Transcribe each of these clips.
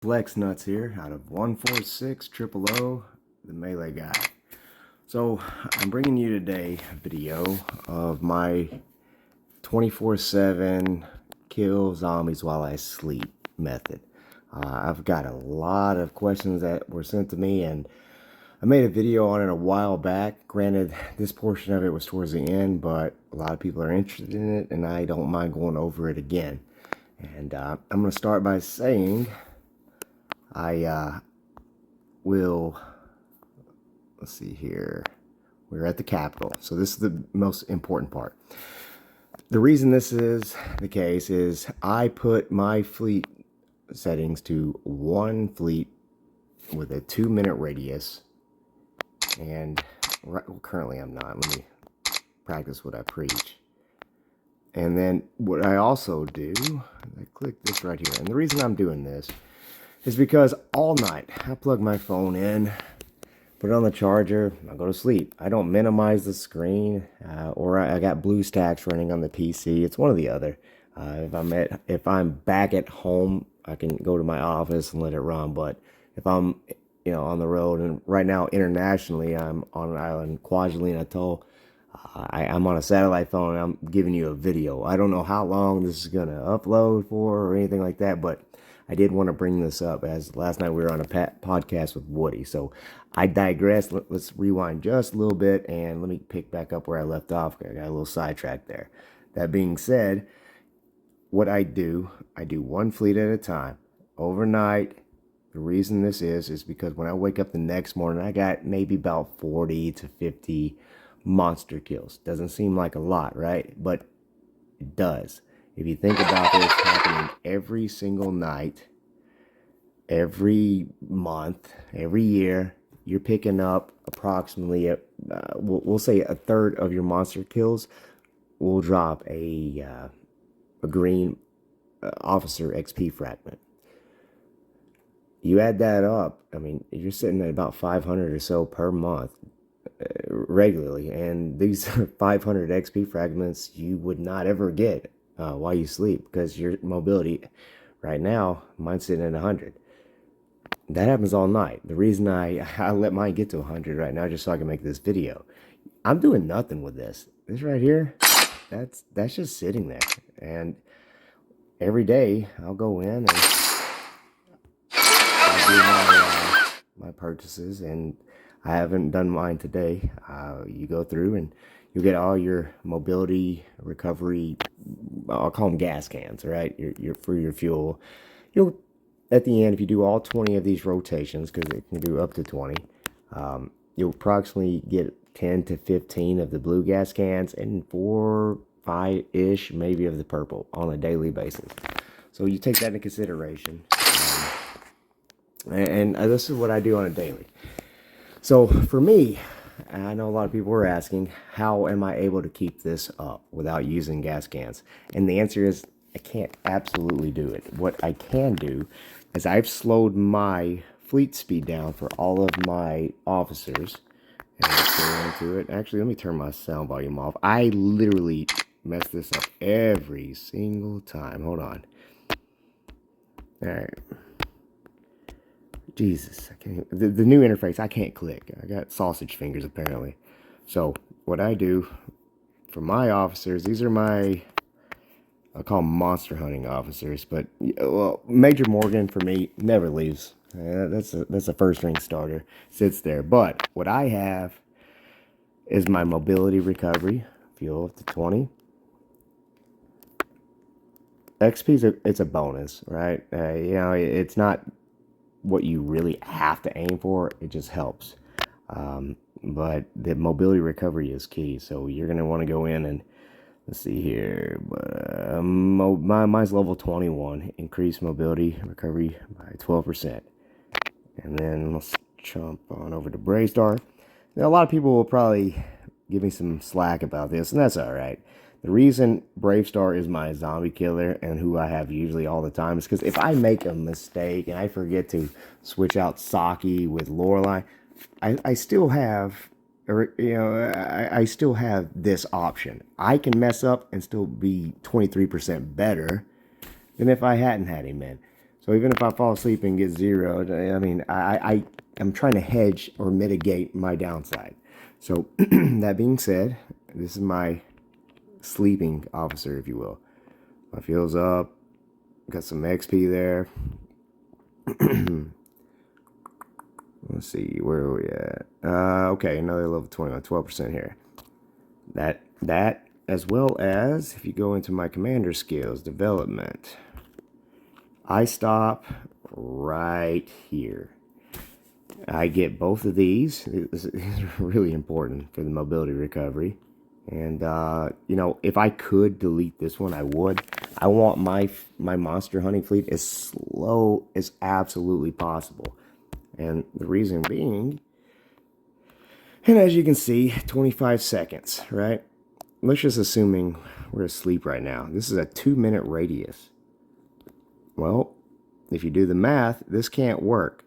Flex Nuts here out of 146 AOO, the melee guy. So I'm bringing you today a video of my 24/7 kill zombies while I sleep method. I've got a lot of questions that were sent to me, and I made a video on it a while back. Granted, this portion of it was towards the end, but a lot of people are interested in it, and I don't mind going over it again. And I'm going to start by saying I will, let's see here, we're at the Capitol, so this is the most important part. The reason this is the case is I put my fleet settings to one fleet with a 2-minute radius, and currently I'm not. Let me practice what I preach. And then what I also do, I click this right here, and the reason I'm doing this is because all night I plug my phone in, put it on the charger, I go to sleep. I don't minimize the screen, or I got BlueStacks running on the PC. It's one or the other. If I'm back at home, I can go to my office and let it run. But if I'm on the road, and right now internationally I'm on an island, Kwajalein Atoll, I'm on a satellite phone and I'm giving you a video. I don't know how long this is gonna upload for or anything like that, but I did want to bring this up, as last night we were on a podcast with Woody. So I digress. Let's rewind just a little bit and let me pick back up where I left off. I got a little sidetracked there. That being said, what I do one fleet at a time overnight. The reason this is because when I wake up the next morning, I got maybe about 40 to 50 monster kills. Doesn't seem like a lot, right? But it does. If you think about this happening every single night, every month, every year, you're picking up approximately, we'll say a third of your monster kills will drop a green officer XP fragment. You add that up, I mean, you're sitting at about 500 or so per month regularly, and these 500 XP fragments you would not ever get while you sleep, because your mobility right now, mine's sitting at 100. That happens all night. The reason I let mine get to 100 right now, just so I can make this video. I'm doing nothing with this. This right here, that's just sitting there. And every day I'll go in and I'll do my purchases, and I haven't done mine today. You go through and you get all your mobility recovery, I'll call them gas cans, right? Your for your fuel. You'll, at the end, if you do all 20 of these rotations, because it can do up to 20, you'll approximately get 10 to 15 of the blue gas cans and 4, 5-ish maybe of the purple on a daily basis. So you take that into consideration. And this is what I do on a daily. So for me, I know a lot of people were asking, how am I able to keep this up without using gas cans? And the answer is, I can't absolutely do it. What I can do is I've slowed my fleet speed down for all of my officers. And let's go into it. Actually, let me turn my sound volume off. I literally mess this up every single time. Hold on. All right. Jesus, I can't. The new interface, I can't click. I got sausage fingers apparently. So what I do for my officers, these are my, I call them monster hunting officers, but well, Major Morgan for me never leaves. That's a first ring starter, sits there. But what I have is my mobility recovery, fuel up to 20. XP's it's a bonus, right? It's not what you really have to aim for. It just helps. But the mobility recovery is key. So you're going to want to go in and, let's see here, mine's level 21, increase mobility recovery by 12%. And then let's jump on over to Braystar. Now, a lot of people will probably give me some slack about this, and that's all right. The reason Bravestar is my zombie killer and who I have usually all the time is because if I make a mistake and I forget to switch out Saki with Lorelei, I still have, I still have this option. I can mess up and still be 23% better than if I hadn't had him in. So So even if I fall asleep and get zeroed, I mean, I'm trying to hedge or mitigate my downside. So that being said, this is my sleeping officer, if you will. My field's up. Got some XP there. Let's see, where are we at? Okay, another level 21, 12% here. That as well as if you go into my commander skills development, I stop right here. I get both of these. These are really important for the mobility recovery. And you know, if I could delete this one, I would. I want my monster hunting fleet as slow as absolutely possible. And the reason being, and as you can see, 25 seconds, right? Let's just assuming we're asleep right now. This is a 2-minute radius. Well, if you do the math, this can't work.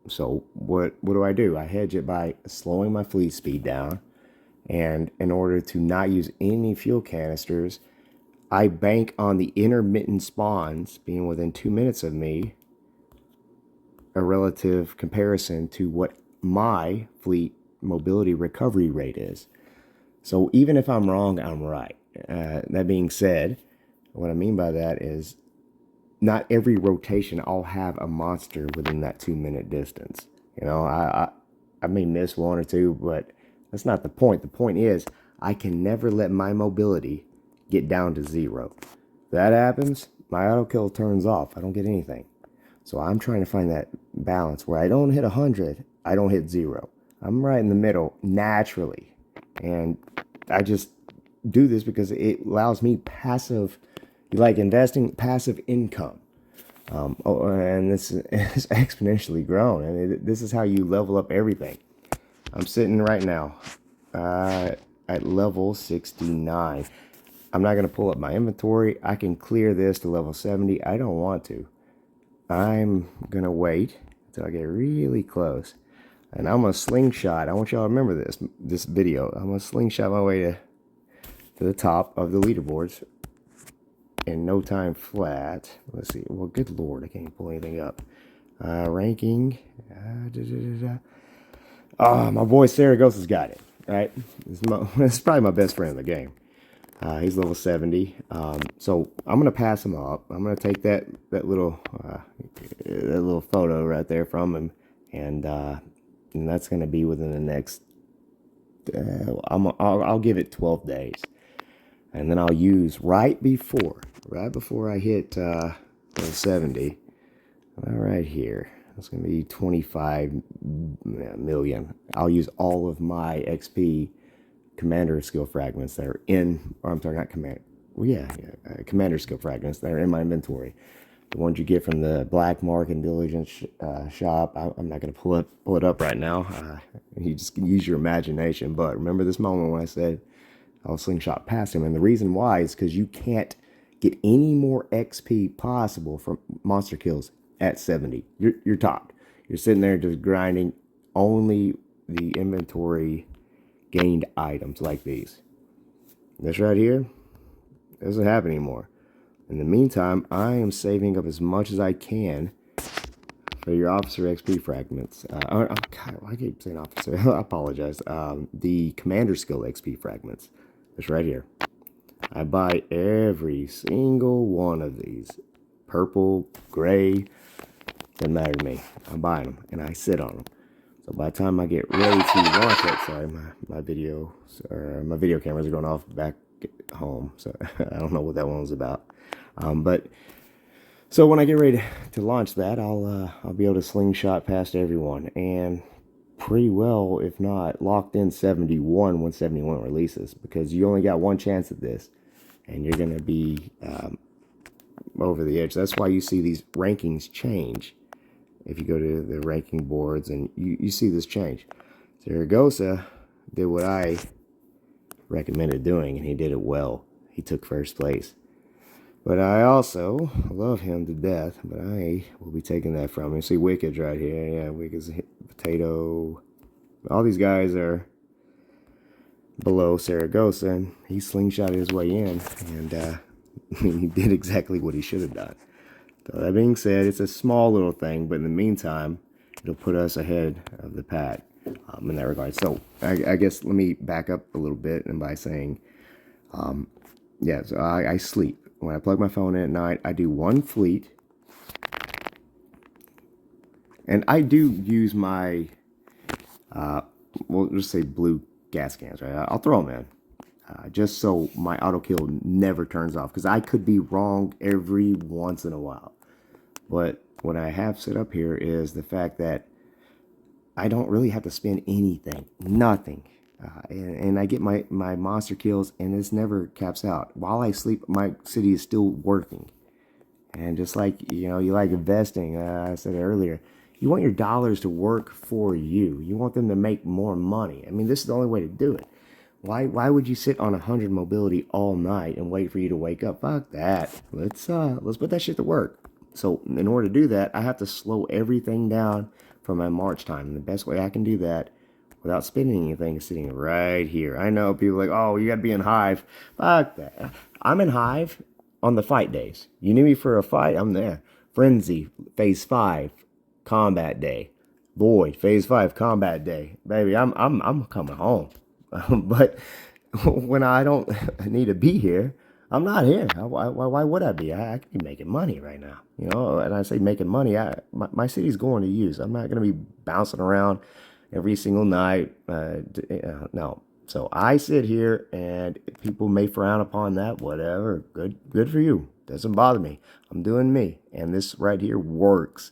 So what do? I hedge it by slowing my fleet speed down. And in order to not use any fuel canisters, I bank on the intermittent spawns being within 2 minutes of me, a relative comparison to what my fleet mobility recovery rate is. So even if I'm wrong, I'm right. That being said, what I mean by that is not every rotation I'll have a monster within that 2-minute distance. You know, I may miss one or two, but that's not the point. The point is I can never let my mobility get down to 0. If that happens, my auto kill turns off. I don't get anything. So I'm trying to find that balance where I don't hit 100, I don't hit 0. I'm right in the middle naturally. And I just do this because it allows me passive, like investing, passive income. And this is exponentially grown. And this is how you level up everything. I'm sitting right now at level 69. I'm not going to pull up my inventory. I can clear this to level 70. I don't want to. I'm going to wait until I get really close. And I'm going to slingshot. I want y'all to remember this video. I'm going to slingshot my way to the top of the leaderboards in no time flat. Let's see. Well, good Lord, I can't pull anything up. Ranking. Oh, my boy Saragosa's got it. Right? This is probably my best friend in the game. He's level 70. So I'm gonna pass him up. I'm gonna take that little photo right there from him, and that's gonna be within the next. I'll give it 12 days, and then I'll use right before I hit level 70. Right here. That's going to be 25 million. I'll use all of my XP commander skill fragments that are in, or I'm sorry, not commander. Well, commander skill fragments that are in my inventory. The ones you get from the black market diligence shop. I'm not going to pull it up right now. You just can use your imagination. But remember this moment when I said I'll slingshot past him, and the reason why is because you can't get any more XP possible from monster kills at 70. You're topped. You're sitting there just grinding only the inventory gained items like these. This right here doesn't happen anymore. In the meantime, I am saving up as much as I can for your officer XP fragments. God, I keep saying officer. I apologize. The commander skill XP fragments. This right here. I buy every single one of these. Purple, gray, doesn't matter to me. I'm buying them and I sit on them. So by the time I get ready to launch it, sorry, my video cameras are going off back at home, so I don't know what that one was about. But so when I get ready to launch that, I'll be able to slingshot past everyone and pretty well, if not locked in 71 when 71 releases, because you only got one chance at this, and you're gonna be over the edge. That's why you see these rankings change. If you go to the ranking boards and you see this change. Zaragoza did what I recommended doing, and he did it well. He took first place. But I also love him to death, but I will be taking that from him. See Wicked's right here. Yeah, Wicked's Potato. All these guys are below Zaragoza, and he slingshotted his way in, and he did exactly what he should have done. So that being said, it's a small little thing, but in the meantime, it'll put us ahead of the pack in that regard. So I guess let me back up a little bit and by saying, yeah, so I sleep. When I plug my phone in at night, I do one fleet. And I do use my, we'll just say blue gas cans, right? I'll throw them in. Just so my auto kill never turns off. Because I could be wrong every once in a while. But what I have set up here is the fact that I don't really have to spend anything. Nothing. And I get my monster kills and this never caps out. While I sleep, my city is still working. And just like, you know, you like investing, I said earlier, you want your dollars to work for you. You want them to make more money. I mean, this is the only way to do it. Why would you sit on 100 mobility all night and wait for you to wake up? Fuck that. Let's put that shit to work. So in order to do that, I have to slow everything down for my march time. And the best way I can do that without spending anything is sitting right here. I know people are like, oh, you got to be in Hive. Fuck that. I'm in Hive on the fight days. You need me for a fight? I'm there. Frenzy, phase 5, combat day. Void, phase 5, combat day. Baby, I'm coming home. But when I don't need to be here, I'm not here. Why would I be? I could be making money right now, you know. And I say making money. My city's going to use. I'm not going to be bouncing around every single night. No. So I sit here, and people may frown upon that. Whatever. Good for you. Doesn't bother me. I'm doing me, and this right here works.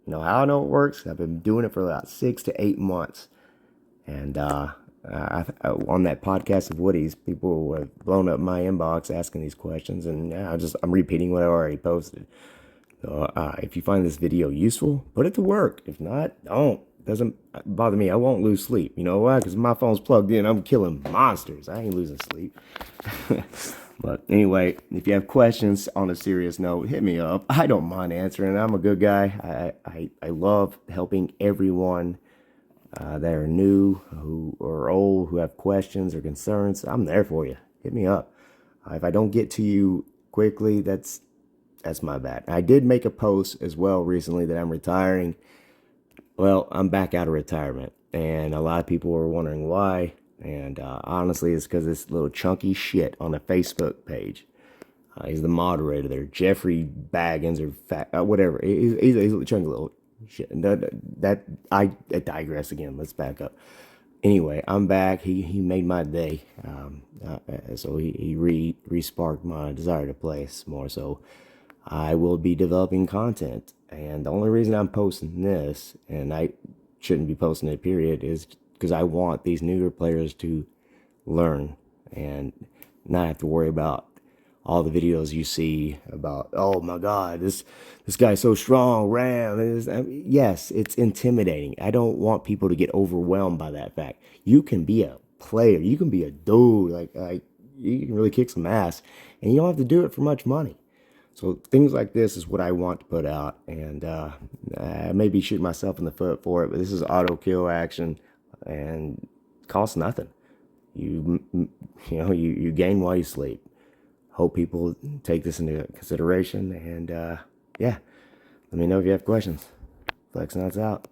You know how I know it works? I've been doing it for about 6 to 8 months, and on that podcast of Woody's, people have blown up my inbox asking these questions, and I'm repeating what I already posted. So if you find this video useful, put it to work. If not, don't. It doesn't bother me. I won't lose sleep. You know why? Because my phone's plugged in. I'm killing monsters. I ain't losing sleep. But anyway, if you have questions on a serious note, hit me up. I don't mind answering. I'm a good guy. I love helping everyone that are new, who are old, who have questions or concerns. I'm there for you. Hit me up. If I don't get to you quickly, that's my bad. I did make a post as well recently that I'm retiring. Well, I'm back out of retirement, and a lot of people were wondering why. And honestly, it's because this little chunky shit on the Facebook page. He's the moderator there, Jeffrey Baggins or whatever. He's a chunky little shit. I digress again. Let's back up. Anyway, I'm back. He made my day. So he re-sparked my desire to play some more. So I will be developing content. And the only reason I'm posting this, and I shouldn't be posting it, period, is because I want these newer players to learn and not have to worry about all the videos you see about, oh my God, this guy's so strong, Ram. Yes, it's intimidating. I don't want people to get overwhelmed by that fact. You can be a player. You can be a dude. Like you can really kick some ass, and you don't have to do it for much money. So things like this is what I want to put out, and I may be shooting myself in the foot for it, but this is auto kill action, and it costs nothing. You gain while you sleep. Hope people take this into consideration, and yeah, let me know if you have questions. Flex Nuts out.